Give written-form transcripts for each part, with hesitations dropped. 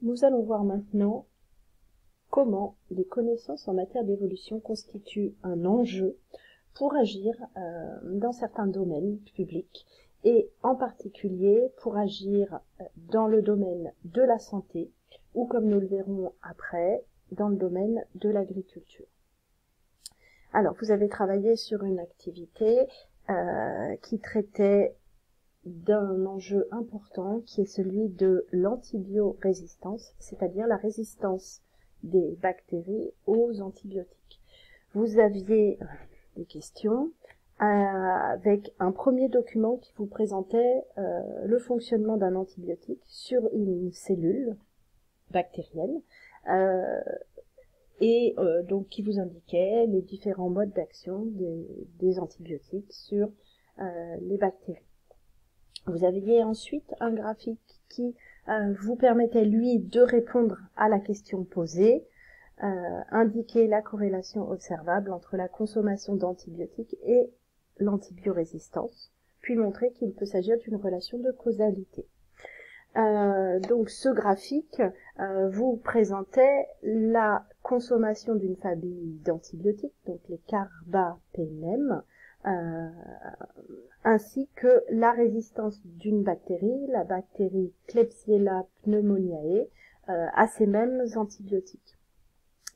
Nous allons voir maintenant comment les connaissances en matière d'évolution constituent un enjeu pour agir dans certains domaines publics et en particulier pour agir dans le domaine de la santé ou, comme nous le verrons après, dans le domaine de l'agriculture. Alors, vous avez travaillé sur une activité qui traitait d'un enjeu important qui est celui de l'antibiorésistance, c'est-à-dire la résistance des bactéries aux antibiotiques. Vous aviez des questions avec un premier document qui vous présentait le fonctionnement d'un antibiotique sur une cellule bactérienne et donc qui vous indiquait les différents modes d'action des antibiotiques sur les bactéries. Vous aviez ensuite un graphique qui vous permettait, lui, de répondre à la question posée, indiquer la corrélation observable entre la consommation d'antibiotiques et l'antibiorésistance, puis montrer qu'il peut s'agir d'une relation de causalité. Donc ce graphique vous présentait la consommation d'une famille d'antibiotiques, donc les carbapénèmes, ainsi que la résistance d'une bactérie, la bactérie Klebsiella pneumoniae, à ces mêmes antibiotiques.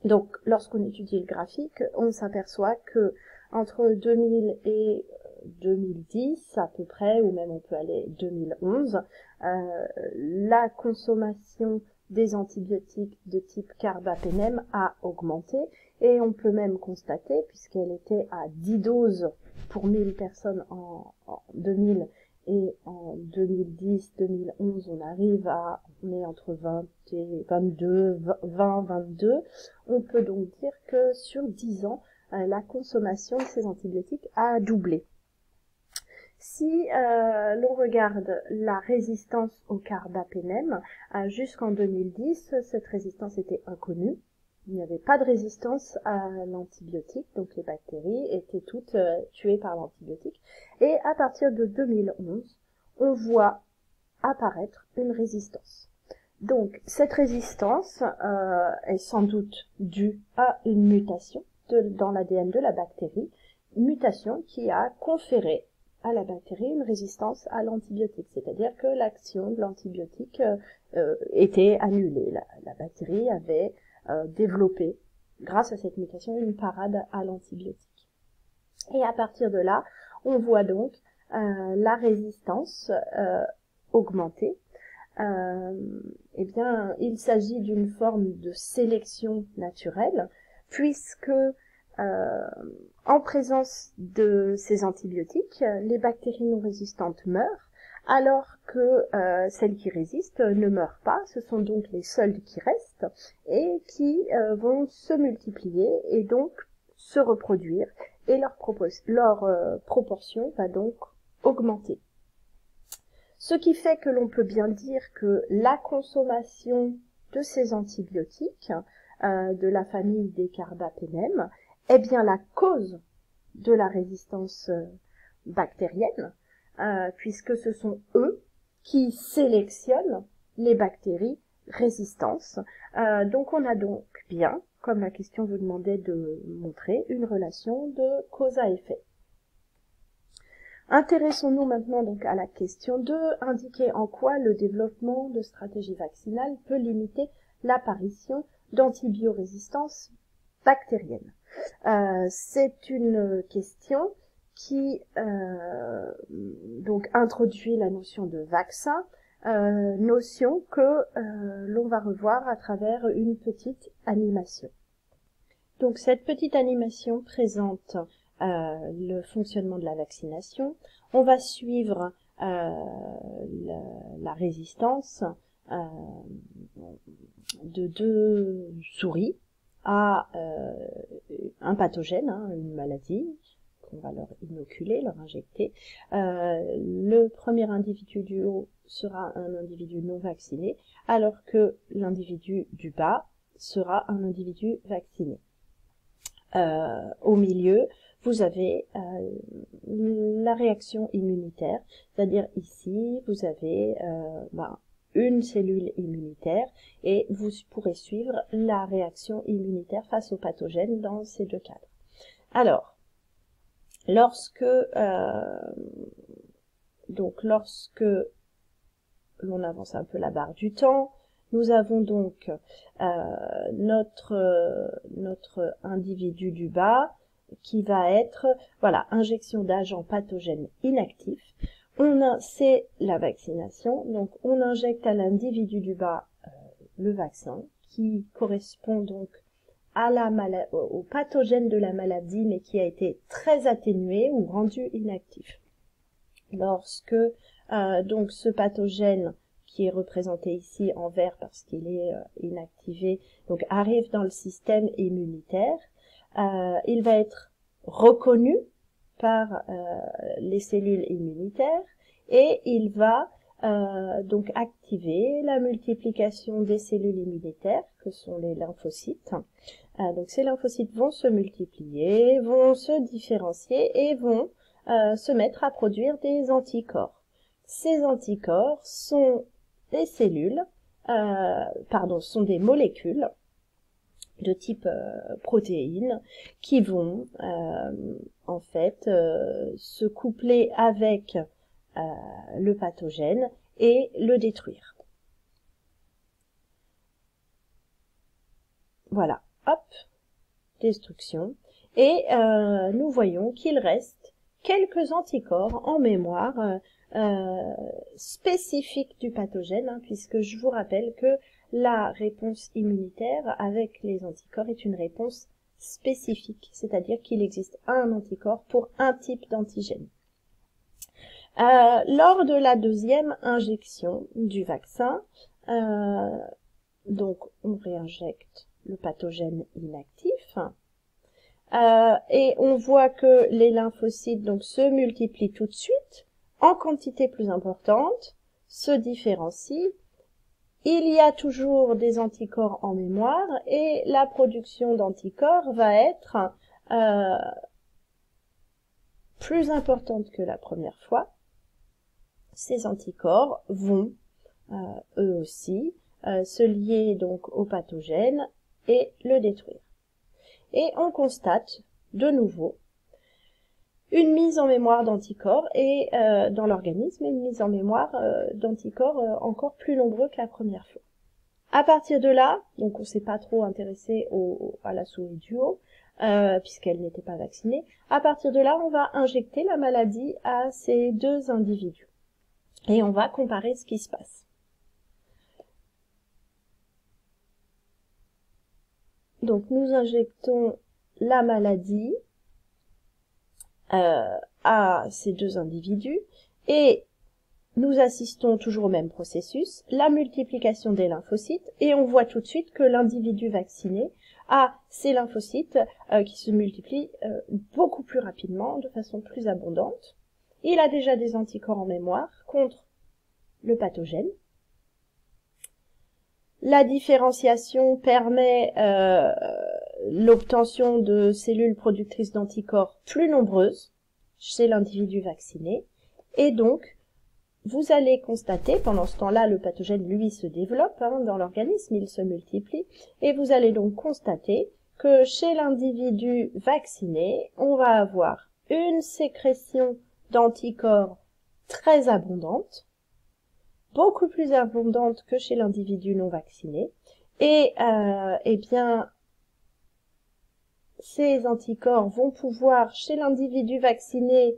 Donc, lorsqu'on étudie le graphique, on s'aperçoit que entre 2000 et 2010 à peu près, ou même on peut aller 2011, la consommation des antibiotiques de type carbapénème a augmenté, et on peut même constater, puisqu'elle était à 10 doses pour 1000 personnes en 2000, et en 2010-2011, on est entre 20 et 22, 20, 22. On peut donc dire que sur 10 ans, la consommation de ces antibiotiques a doublé. Si l'on regarde la résistance au carbapénème, jusqu'en 2010, cette résistance était inconnue. Il n'y avait pas de résistance à l'antibiotique, donc les bactéries étaient toutes tuées par l'antibiotique. Et à partir de 2011, on voit apparaître une résistance. Donc cette résistance est sans doute due à une mutation dans l'ADN de la bactérie, mutation qui a conféré à la bactérie une résistance à l'antibiotique, c'est-à-dire que l'action de l'antibiotique était annulée. La bactérie avait développé, grâce à cette mutation, une parade à l'antibiotique. Et à partir de là, on voit donc la résistance augmenter. Eh bien, il s'agit d'une forme de sélection naturelle, puisque en présence de ces antibiotiques, les bactéries non résistantes meurent, alors que celles qui résistent ne meurent pas. Ce sont donc les seules qui restent et qui vont se multiplier et donc se reproduire, et leur proportion va donc augmenter. Ce qui fait que l'on peut bien dire que la consommation de ces antibiotiques de la famille des carbapénèmes est bien la cause de la résistance bactérienne, puisque ce sont eux qui sélectionnent les bactéries résistantes. Donc on a donc bien, comme la question vous demandait de montrer, une relation de cause à effet. Intéressons-nous maintenant donc à la question 2, indiquer en quoi le développement de stratégies vaccinales peut limiter l'apparition d'antibiorésistance bactérienne. C'est une question qui donc introduit la notion de vaccin, notion que l'on va revoir à travers une petite animation. Donc cette petite animation présente le fonctionnement de la vaccination. On va suivre la résistance de 2 souris à un pathogène, une maladie qu'on va leur inoculer, leur injecter. Le premier individu du haut sera un individu non vacciné, alors que l'individu du bas sera un individu vacciné. Au milieu, vous avez la réaction immunitaire, c'est-à-dire ici, vous avez une cellule immunitaire et vous pourrez suivre la réaction immunitaire face au pathogène dans ces deux cadres. Alors, lorsque l'on avance un peu la barre du temps, nous avons donc notre individu du bas qui va être, voilà, injection d'agents pathogènes inactifs. C'est la vaccination, donc on injecte à l'individu du bas le vaccin qui correspond donc à au pathogène de la maladie mais qui a été très atténué ou rendu inactif. Lorsque donc ce pathogène qui est représenté ici en vert parce qu'il est inactivé, donc arrive dans le système immunitaire, il va être reconnu par les cellules immunitaires et il va donc activer la multiplication des cellules immunitaires que sont les lymphocytes. Donc ces lymphocytes vont se multiplier, vont se différencier et vont se mettre à produire des anticorps. Ces anticorps sont des cellules, sont des molécules de type protéines qui vont en fait se coupler avec le pathogène et le détruire. Voilà, hop, destruction. Et nous voyons qu'il reste quelques anticorps en mémoire spécifiques du pathogène, puisque je vous rappelle que la réponse immunitaire avec les anticorps est une réponse spécifique, c'est-à-dire qu'il existe un anticorps pour un type d'antigène. Lors de la deuxième injection du vaccin, donc on réinjecte le pathogène inactif, et on voit que les lymphocytes donc se multiplient tout de suite en quantité plus importante, se différencient. Il y a toujours des anticorps en mémoire et la production d'anticorps va être plus importante que la première fois. Ces anticorps vont eux aussi se lier donc au pathogène et le détruire. Et on constate de nouveau une mise en mémoire d'anticorps et dans l'organisme, une mise en mémoire d'anticorps encore plus nombreux que la première fois. À partir de là, donc on s'est pas trop intéressé à la souris du haut, puisqu'elle n'était pas vaccinée. À partir de là, on va injecter la maladie à ces deux individus. Et on va comparer ce qui se passe. Donc nous injectons la maladie à ces deux individus et nous assistons toujours au même processus, la multiplication des lymphocytes, et on voit tout de suite que l'individu vacciné a ces lymphocytes qui se multiplient beaucoup plus rapidement, de façon plus abondante. Il a déjà des anticorps en mémoire contre le pathogène. La différenciation permet l'obtention de cellules productrices d'anticorps plus nombreuses chez l'individu vacciné. Et donc, vous allez constater, pendant ce temps-là, le pathogène, lui, se développe dans l'organisme, il se multiplie. Et vous allez donc constater que chez l'individu vacciné, on va avoir une sécrétion d'anticorps très abondante, beaucoup plus abondante que chez l'individu non vacciné. Et eh bien, ces anticorps vont pouvoir, chez l'individu vacciné,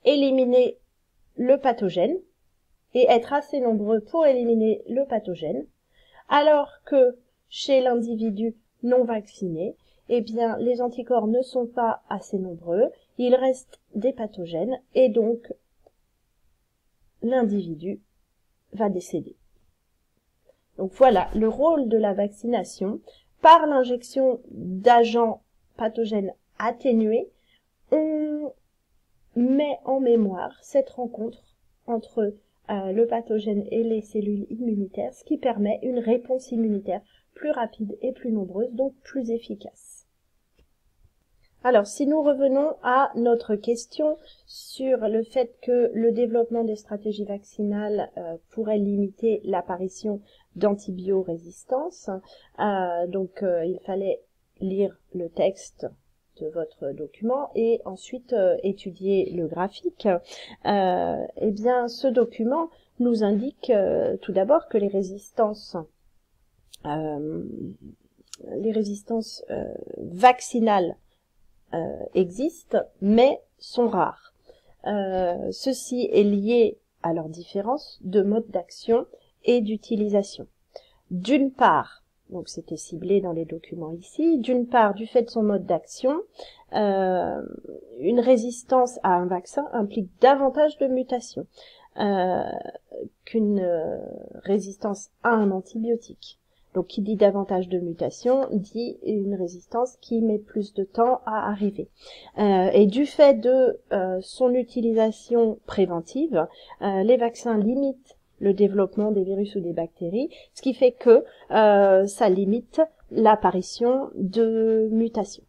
éliminer le pathogène et être assez nombreux pour éliminer le pathogène, alors que chez l'individu non vacciné, eh bien, les anticorps ne sont pas assez nombreux, il reste des pathogènes et donc l'individu va décéder. Donc voilà le rôle de la vaccination. Par l'injection d'agents pathogènes atténués, on met en mémoire cette rencontre entre le pathogène et les cellules immunitaires, ce qui permet une réponse immunitaire plus rapide et plus nombreuse, donc plus efficace. Alors, si nous revenons à notre question sur le fait que le développement des stratégies vaccinales pourrait limiter l'apparition d'antibiorésistance, il fallait lire le texte de votre document et ensuite étudier le graphique. Eh bien, ce document nous indique tout d'abord que les résistances vaccinales existent, mais sont rares. Ceci est lié à leur différence de mode d'action et d'utilisation. D'une part, donc c'était ciblé dans les documents ici, d'une part, du fait de son mode d'action, une résistance à un vaccin implique davantage de mutations qu'une résistance à un antibiotique. Donc, qui dit davantage de mutations, dit une résistance qui met plus de temps à arriver. Et du fait de son utilisation préventive, les vaccins limitent le développement des virus ou des bactéries, ce qui fait que ça limite l'apparition de mutations.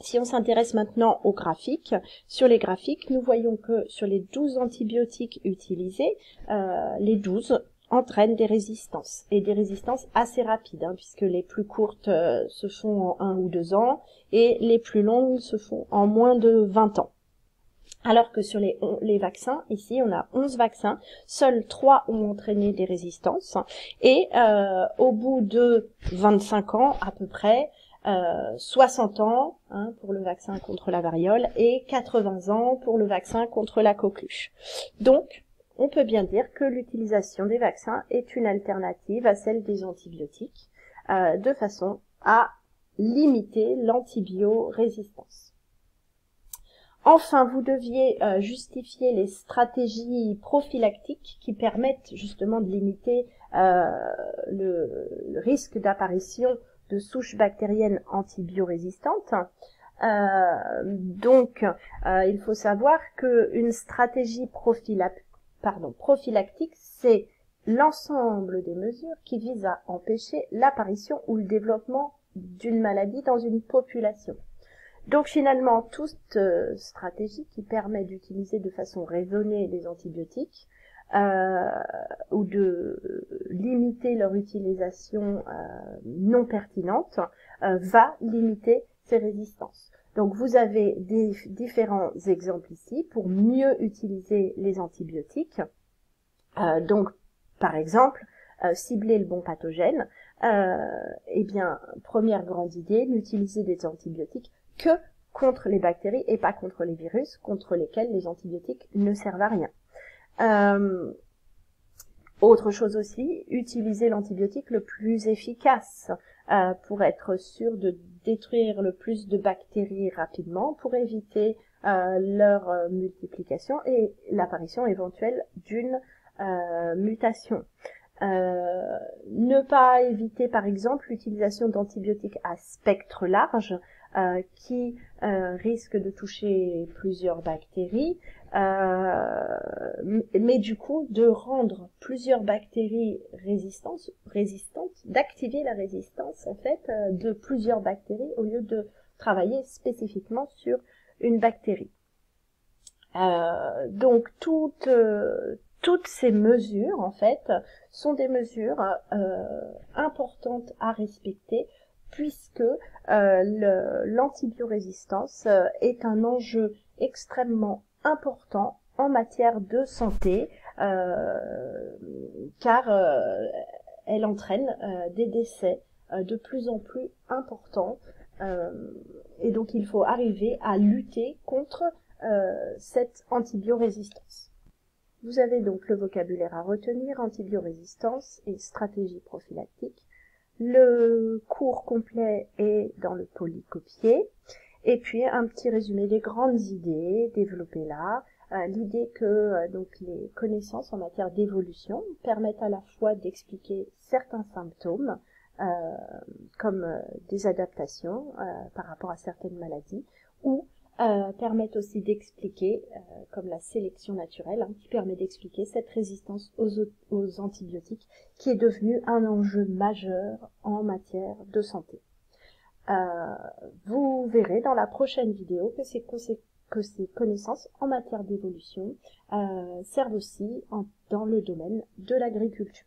Si on s'intéresse maintenant aux graphiques, sur les graphiques, nous voyons que sur les 12 antibiotiques utilisés, les 12 entraînent des résistances, et des résistances assez rapides, puisque les plus courtes se font en 1 ou 2 ans, et les plus longues se font en moins de 20 ans. Alors que sur les vaccins, ici on a 11 vaccins, seuls 3 ont entraîné des résistances, et au bout de 25 ans à peu près, 60 ans pour le vaccin contre la variole et 80 ans pour le vaccin contre la coqueluche. Donc, on peut bien dire que l'utilisation des vaccins est une alternative à celle des antibiotiques, de façon à limiter l'antibiorésistance. Enfin, vous deviez justifier les stratégies prophylactiques qui permettent justement de limiter le risque d'apparition de souches bactériennes antibiorésistantes. Il faut savoir qu'une stratégie prophylactique, c'est l'ensemble des mesures qui visent à empêcher l'apparition ou le développement d'une maladie dans une population. Donc finalement, toute stratégie qui permet d'utiliser de façon raisonnée les antibiotiques ou de limiter leur utilisation non pertinente va limiter ces résistances. Donc vous avez différents exemples ici pour mieux utiliser les antibiotiques. Par exemple, cibler le bon pathogène. Première grande idée, n'utiliser des antibiotiques que contre les bactéries et pas contre les virus, contre lesquels les antibiotiques ne servent à rien. Autre chose aussi, utiliser l'antibiotique le plus efficace pour être sûr de détruire le plus de bactéries rapidement, pour éviter leur multiplication et l'apparition éventuelle d'une mutation. Ne pas éviter par exemple l'utilisation d'antibiotiques à spectre large qui risquent de toucher plusieurs bactéries, mais du coup de rendre plusieurs bactéries résistantes, d'activer la résistance en fait de plusieurs bactéries au lieu de travailler spécifiquement sur une bactérie. Donc toutes ces mesures en fait sont des mesures importantes à respecter puisque l'antibiorésistance est un enjeu extrêmement important en matière de santé car elle entraîne des décès de plus en plus importants et donc il faut arriver à lutter contre cette antibiorésistance. Vous avez donc le vocabulaire à retenir, antibiorésistance et stratégie prophylactique. Le cours complet est dans le polycopié. Et puis un petit résumé des grandes idées développées là. L'idée que les connaissances en matière d'évolution permettent à la fois d'expliquer certains symptômes, comme des adaptations par rapport à certaines maladies, ou permettent aussi d'expliquer, comme la sélection naturelle, qui permet d'expliquer cette résistance aux antibiotiques qui est devenue un enjeu majeur en matière de santé. Vous verrez dans la prochaine vidéo que ces connaissances en matière d'évolution servent aussi dans le domaine de l'agriculture.